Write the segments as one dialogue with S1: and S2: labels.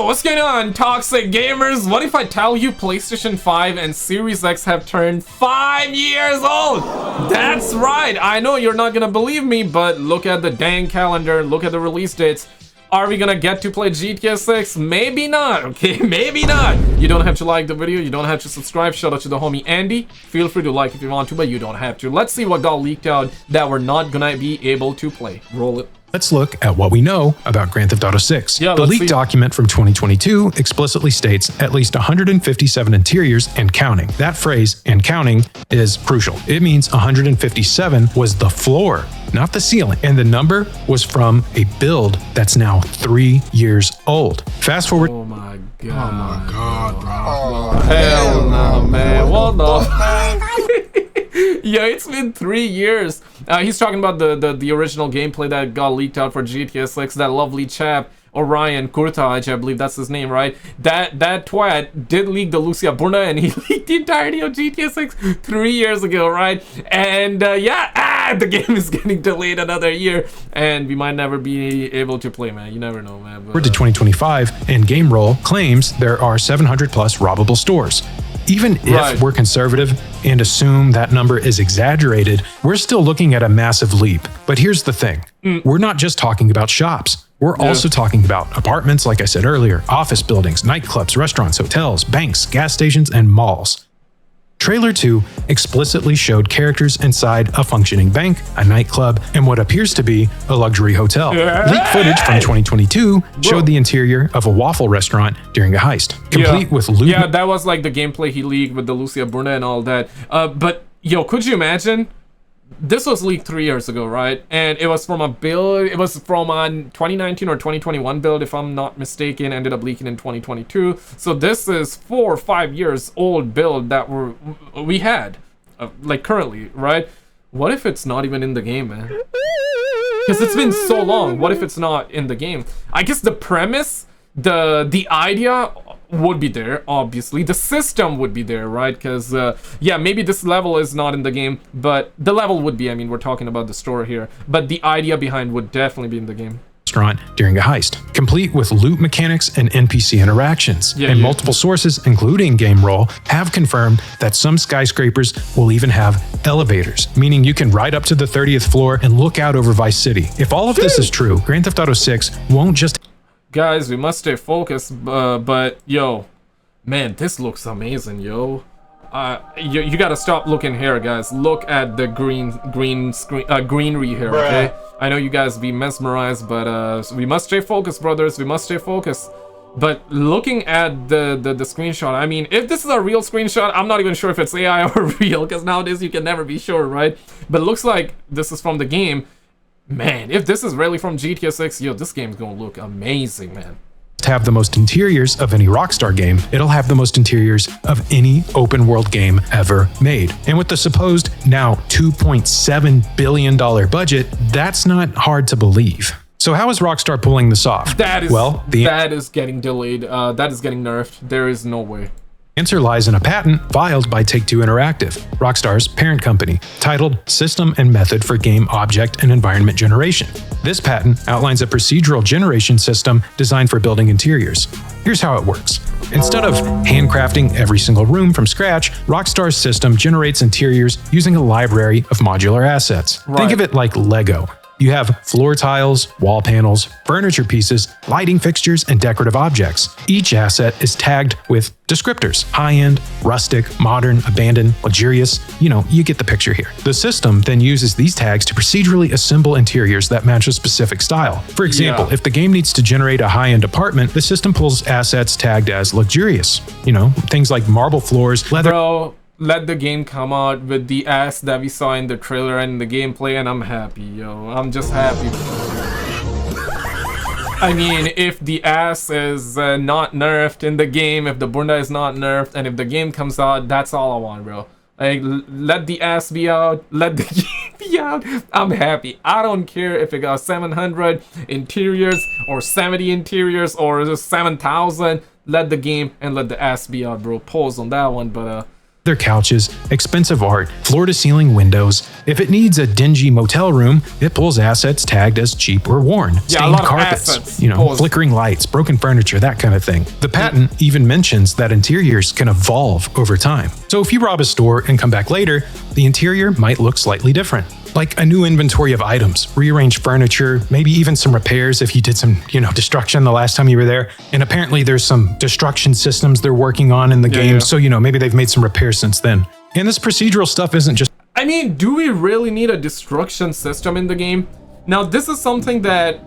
S1: What's going on, toxic gamers? What if I tell you PlayStation 5 and Series X have turned 5 years old? That's right. I know you're not gonna believe me, but look at the dang calendar, look at the release dates. Are we gonna get to play GTA 6? Maybe not, okay? Maybe not. You don't have to like the video, you don't have to subscribe. Shout out to the homie Andy. Feel free to like if you want to, but you don't have to. Let's see what got leaked out that we're not gonna be able to play. Roll it.
S2: Let's look at what we know about Grand Theft Auto 6.
S1: Yeah,
S2: the leaked document from 2022 explicitly states at least 157 interiors and counting. That phrase, and counting, is crucial. It means 157 was the floor, not the ceiling. And the number was from a build that's now 3 years old. Fast forward.
S1: Oh my god.
S3: Oh my god, bro.
S1: Oh, hell no, man. What the? Yeah, it's been 3 years. He's talking about the original gameplay that got leaked out for GTA 6. That lovely chap, Orion Kurtaj, I believe that's his name, right? That twat did leak the Lucia Burna, and he leaked the entirety of GTA 6 3 years ago, right? And yeah, the game is getting delayed another year, and we might never be able to play, man. You never know, man. But,
S2: to 2025, and Game Roll claims there are 700 plus robbable stores. Even if we're conservative and assume that number is exaggerated, we're still looking at a massive leap. But here's the thing. We're not just talking about shops. We're also talking about apartments, like I said earlier, office buildings, nightclubs, restaurants, hotels, banks, gas stations, and malls. Trailer 2 explicitly showed characters inside a functioning bank, a nightclub, and what appears to be a luxury hotel. Leaked footage from 2022 showed the interior of a waffle restaurant during a heist, complete with loot.
S1: Yeah, that was like the gameplay he leaked with the Lucia Burna and all that. But yo, could you imagine? This was leaked 3 years ago, right? And it was from a build, it was from a 2019 or 2021 build, if I'm not mistaken, ended up leaking in 2022. So this is 4 or 5 years old build that we had, like currently, right? What if it's not even in the game, man? Because it's been so long. What if it's not in the game? I guess the premise, the idea would be there, obviously. The system would be there, right? Because yeah, maybe this level is not in the game, but the level would be. I mean, we're talking about the store here, but the idea behind would definitely be in the game.
S2: Restaurant during a heist, complete with loot mechanics and NPC interactions. Multiple sources, including Game Roll, have confirmed that some skyscrapers will even have elevators, meaning you can ride up to the 30th floor and look out over Vice City. If all of this is true, Grand Theft Auto 6 won't just...
S1: Guys, we must stay focused, but yo, man, this looks amazing, yo. You gotta stop looking here, guys. Look at the greenery here, okay? I know you guys be mesmerized, but we must stay focused, brothers. We must stay focused. But looking at the screenshot, I mean, if this is a real screenshot, I'm not even sure if it's AI or real, because nowadays you can never be sure, right? But it looks like this is from the game. Man, if this is really from GTA 6, yo, this game's gonna look amazing, man.
S2: Have the most interiors of any Rockstar game, it'll have the most interiors of any open world game ever made. And with the supposed now $2.7 billion budget, that's not hard to believe. So how is Rockstar pulling this off?
S1: That is getting delayed. That is getting nerfed. There is no way.
S2: Answer lies in a patent filed by Take-Two Interactive, Rockstar's parent company, titled System and Method for Game Object and Environment Generation. This patent outlines a procedural generation system designed for building interiors. Here's how it works. Instead of handcrafting every single room from scratch, Rockstar's system generates interiors using a library of modular assets. Think of it like Lego. You have floor tiles, wall panels, furniture pieces, lighting fixtures, and decorative objects. Each asset is tagged with descriptors: high-end, rustic, modern, abandoned, luxurious. You know, you get the picture here. The system then uses these tags to procedurally assemble interiors that match a specific style. For example, if the game needs to generate a high-end apartment, the system pulls assets tagged as luxurious. You know, things like marble floors, leather...
S1: Bro, let the game come out with the ass that we saw in the trailer and the gameplay, and I'm happy, yo. I'm just happy. I mean, if the ass is not nerfed in the game, if the Burna is not nerfed, and if the game comes out, that's all I want, bro. Like, let the ass be out, let the game be out. I'm happy. I don't care if it got 700 interiors or 70 interiors or 7,000. Let the game and let the ass be out, bro. Pause on that one, but
S2: leather couches, expensive art, floor-to-ceiling windows. If it needs a dingy motel room, it pulls assets tagged as cheap or worn.
S1: Yeah, a
S2: Stained
S1: lot of
S2: carpets,
S1: assets.
S2: flickering lights, broken furniture, that kind of thing. The patent even mentions that interiors can evolve over time. So if you rob a store and come back later, the interior might look slightly different. Like a new inventory of items, rearranged furniture, maybe even some repairs if you did some, destruction the last time you were there. And apparently there's some destruction systems they're working on in the game,
S1: yeah.
S2: so maybe they've made some repairs since then. And this procedural stuff isn't just...
S1: I mean, do we really need a destruction system in the game? Now, this is something that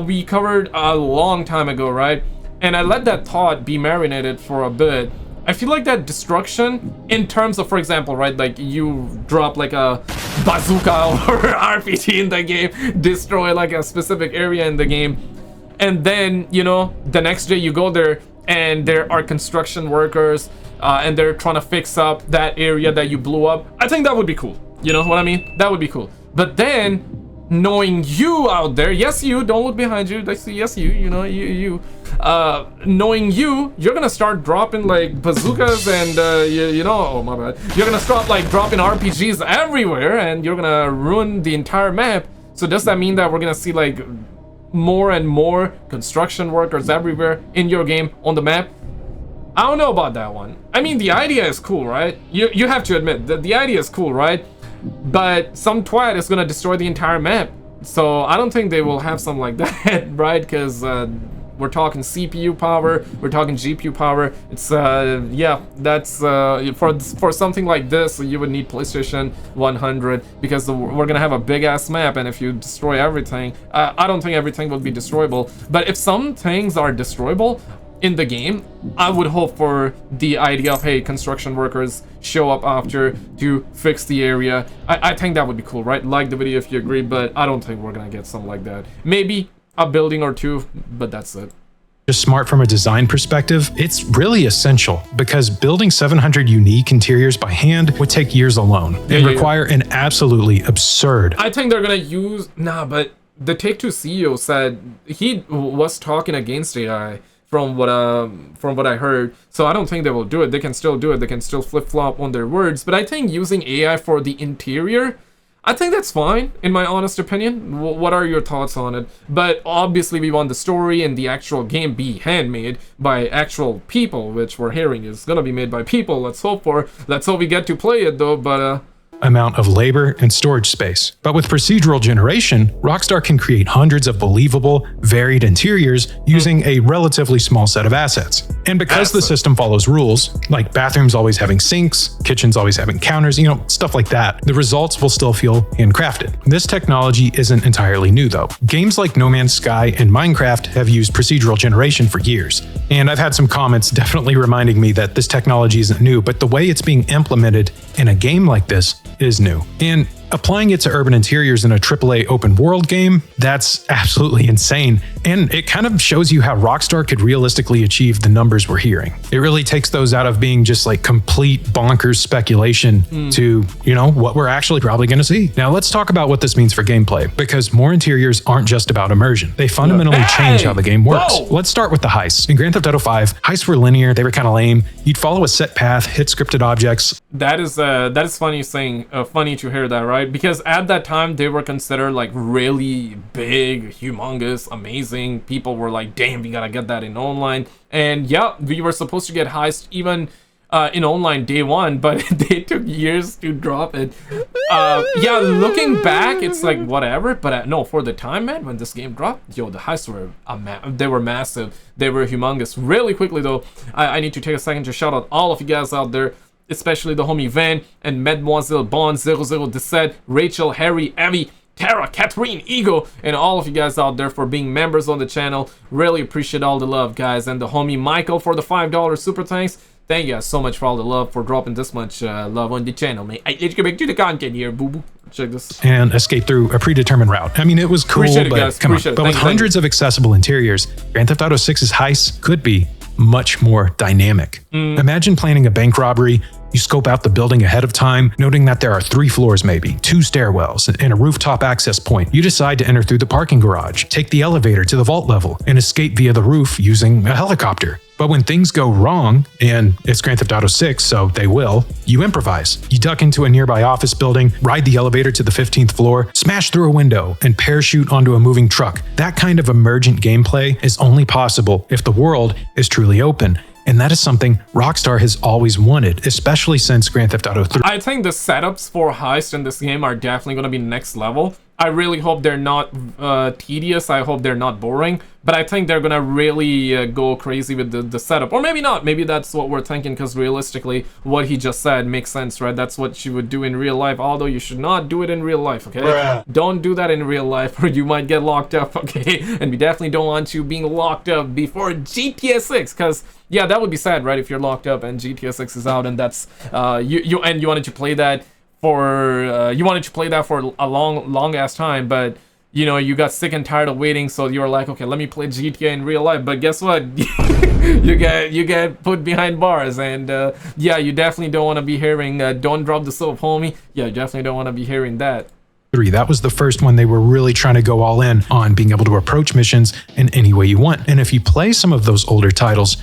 S1: we covered a long time ago, right? And I let that thought be marinated for a bit. I feel like that destruction, in terms of, for example, right, like you drop like a bazooka or RPG in the game, destroy like a specific area in the game, and then, the next day you go there and there are construction workers and they're trying to fix up that area that you blew up. I think that would be cool. You know what I mean? That would be cool. But then, knowing you out there, yes, you, don't look behind you, yes, you, knowing you're gonna start dropping like bazookas and oh my bad, you're gonna start like dropping RPGs everywhere and you're gonna ruin the entire map. So does that mean that we're gonna see like more and more construction workers everywhere in your game on the map? I don't know about that one. I mean, the idea is cool, right? You have to admit that the idea is cool, right? But some twat is gonna destroy the entire map. So I don't think they will have something like that, right? Because we're talking CPU power, we're talking GPU power. It's that's for something like this, you would need PlayStation 100 because we're gonna have a big ass map, and if you destroy everything, I don't think everything will be destroyable. But if some things are destroyable in the game, I would hope for the idea of, hey, construction workers show up after to fix the area. I think that would be cool, right? Like the video if you agree, but I don't think we're gonna get something like that. Maybe a building or two, but that's it.
S2: Just smart from a design perspective, it's really essential because building 700 unique interiors by hand would take years alone and require an absolutely absurd...
S1: I think they're gonna use... but the Take-Two CEO said he was talking against AI from what I heard, so I don't think they will do it. They can still do it, they can still flip-flop on their words, but I think using AI for the interior, I think that's fine, in my honest opinion. What are your thoughts on it? But obviously we want the story and the actual game be handmade by actual people, which we're hearing is gonna be made by people. Let's hope we get to play it though, but
S2: amount of labor and storage space. But with procedural generation, Rockstar can create hundreds of believable, varied interiors using a relatively small set of assets. And because the system follows rules, like bathrooms always having sinks, kitchens always having counters, stuff like that, the results will still feel handcrafted. This technology isn't entirely new though. Games like No Man's Sky and Minecraft have used procedural generation for years. And I've had some comments definitely reminding me that this technology isn't new, but the way it's being implemented in a game like this is new. And applying it to urban interiors in a AAA open world game, that's absolutely insane. And it kind of shows you how Rockstar could realistically achieve the numbers we're hearing. It really takes those out of being just like complete bonkers speculation to, what we're actually probably going to see. Now let's talk about what this means for gameplay, because more interiors aren't just about immersion. They fundamentally change how the game works. Let's start with the heists. In Grand Theft Auto 5, heists were linear, they were kind of lame. You'd follow a set path, hit scripted objects.
S1: That is funny funny to hear that, right? Because at that time they were considered like really big, humongous, amazing. People were like, damn, we gotta get that in online. And yeah, we were supposed to get heist even in online day one, but they took years to drop it. Yeah, looking back, it's like whatever, but no, for the time, man, when this game dropped, yo, the heists were they were massive, they were humongous. Really quickly though, I need to take a second to shout out all of you guys out there, especially the homie Van and Mademoiselle Bond 0017, Rachel, Harry, Evie, Tara, Catherine, Ego, and all of you guys out there for being members on the channel. Really appreciate all the love, guys. And the homie Michael for the $5 super thanks. Thank you guys so much for all the love, for dropping this much love on the channel, man. Let's get back to the content here, boo-boo. Check this.
S2: And escape through a predetermined route. I mean, it was cool, but come on. But with hundreds of accessible interiors, Grand Theft Auto 6's heists could be much more dynamic. Imagine planning a bank robbery, You scope out the building ahead of time, noting that there are 3 floors maybe, 2 stairwells, and a rooftop access point. You decide to enter through the parking garage, take the elevator to the vault level, and escape via the roof using a helicopter. But when things go wrong, and it's Grand Theft Auto 6, so they will, you improvise. You duck into a nearby office building, ride the elevator to the 15th floor, smash through a window, and parachute onto a moving truck. That kind of emergent gameplay is only possible if the world is truly open. And that is something Rockstar has always wanted, especially since Grand Theft Auto 3.
S1: I think the setups for heist in this game are definitely going to be next level. I really hope they're not tedious. I hope they're not boring. But I think they're going to really go crazy with the setup. Or maybe not. Maybe that's what we're thinking, because realistically, what he just said makes sense, right? That's what you would do in real life, although you should not do it in real life, okay? Bruh. Don't do that in real life, or you might get locked up, okay? And we definitely don't want you being locked up before GTA 6, because, yeah, that would be sad, right? If you're locked up and GTA 6 is out, and that's, you wanted to play that for a long ass time, but you know, you got sick and tired of waiting, so you were like, okay, let me play GTA in real life. But guess what? you get put behind bars, and yeah, you definitely don't want to be hearing don't drop the soap, homie. Yeah, you definitely don't want to be hearing that.
S2: That was the first one they were really trying to go all in on being able to approach missions in any way you want. And if you play some of those older titles,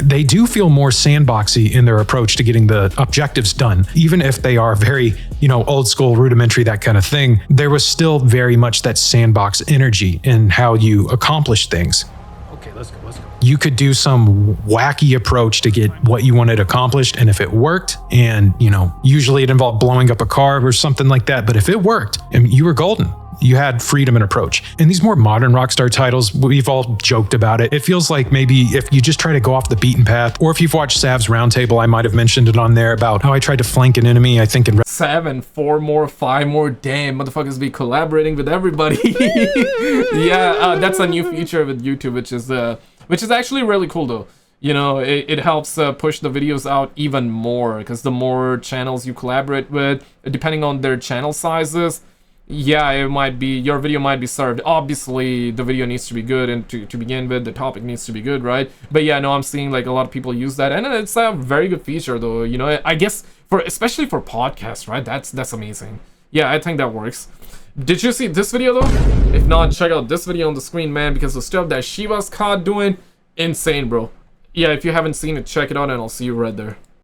S2: they do feel more sandboxy in their approach to getting the objectives done. Even if they are very, old school, rudimentary, that kind of thing, there was still very much that sandbox energy in how you accomplish things. Okay, let's go. You could do some wacky approach to get what you wanted accomplished, and if it worked, and usually it involved blowing up a car or something like that, but if it worked, you were golden. You had freedom and approach. In these more modern Rockstar titles, we've all joked about it. It feels like maybe if you just try to go off the beaten path, or if you've watched Sav's Roundtable, I might have mentioned it on there about how I tried to flank an enemy, I think in...
S1: Sav and 4 more, 5 more, damn, motherfuckers be collaborating with everybody. Yeah, that's a new feature with YouTube, which is actually really cool though. It helps push the videos out even more, because the more channels you collaborate with, depending on their channel sizes, yeah, your video might be served. Obviously, the video needs to be good, and to begin with, the topic needs to be good, right? But yeah, no, I'm seeing like a lot of people use that, and it's a very good feature, though. I guess especially for podcasts, right? That's amazing. Yeah, I think that works. Did you see this video though? If not, check out this video on the screen, man, because the stuff that she was caught doing, insane, bro. Yeah, if you haven't seen it, check it out, and I'll see you right there.